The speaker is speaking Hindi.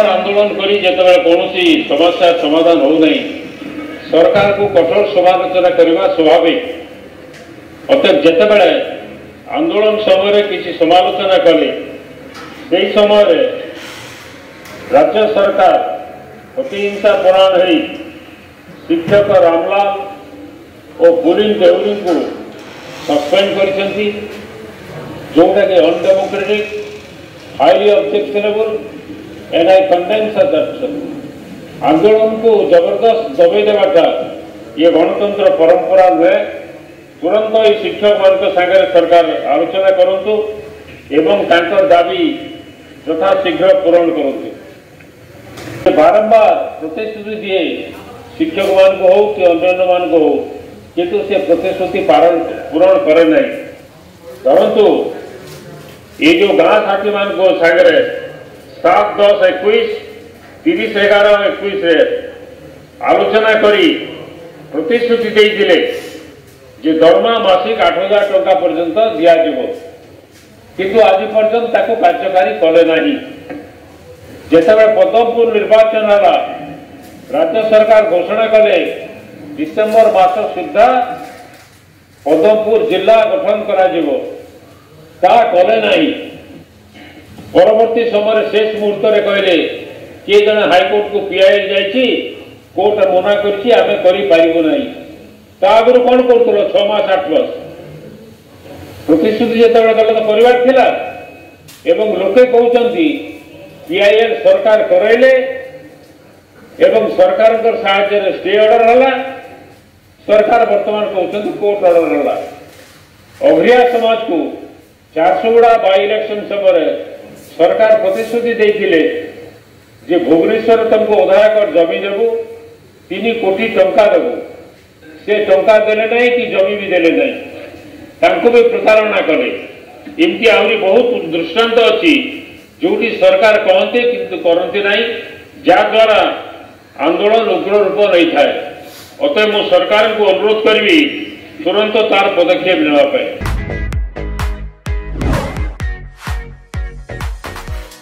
बारंबार आंदोलन करी जिते कौन समस्या समाधान हो नहीं सरकार को कठोर समालोचना करने स्वाभाविक अतएव जिते आंदोलन समय किसी समालोचना कले से समय राज्य सरकार प्रतिहिंसा परायण है शिक्षक रामलाल और बुलिन देउरी को सस्पेंड कर जोटा कि undemocratic highly objectionable and I condemn such action. आंदोलन को जबरदस्त दबे देवाटा ये गणतंत्र परंपरा नुहे। तुरंत ये शिक्षक मान सागर सरकार आलोचना करंतु एवं तांकर दाबी यथाशीघ्र पूरण करंतु। बारंबार प्रतिश्रुति दिए शिक्षक मान को हो कि अन्य मान को हो किंतु से प्रतिश्रुति पूरण करे नहीं। परंतु ये जो गाँ साथी मान को सागर 7-10-21 30-11-21 आलोचना करी प्रतिश्रुति देइथिले जे दरमा मासिक 8,000 टंका पर्यंत दिया जिवो किंतु आज पर्यंत ताको कार्यकारी कले नाही। जेतेबे पद्मपुर निर्वाचन हला राज्य सरकार घोषणा कले डिसेम्बर मास सुधा पद्मपुर जिला गठन करा जिवो ता कले नाही। परवर्ती समय शेष मुहूर्त रे कहले किए जने हाईकोर्ट को पीआई जाइछि कोर्ट मना करछि आमे करि पारिबो नाही। ता आगुर कोन करतलो 6 मास 8 मास प्रतिश्रुति जेतेबे दल परिवार थिला एवं लोके कहउचंती पीआईएल सरकार करैले एवं सरकार कर साहाय्य स्टे ऑर्डर हला सरकार वर्तमान कहउचंती कोर्ट ऑर्डर हला। अभरिया समाज को 400 बाई इलेक्शन समय सरकार प्रतिश्रुति देइथिले जे भुवनेश्वर तुमको अधायकर जमी देबू 3 कोटी टंका देबू से टंका देले नहीं कि जमी भी देले नहीं तांको भी प्रतारणा कले। इमती आहरी बहुत दृष्टांत अच्छी जोटी सरकार कहते किंतु करती नहीं जद्वारा आंदोलन उग्र रूप नहीं थाए। अतएव मु सरकार को अनुरोध करी तुरंत तार पदक्षेप नेबा पाए।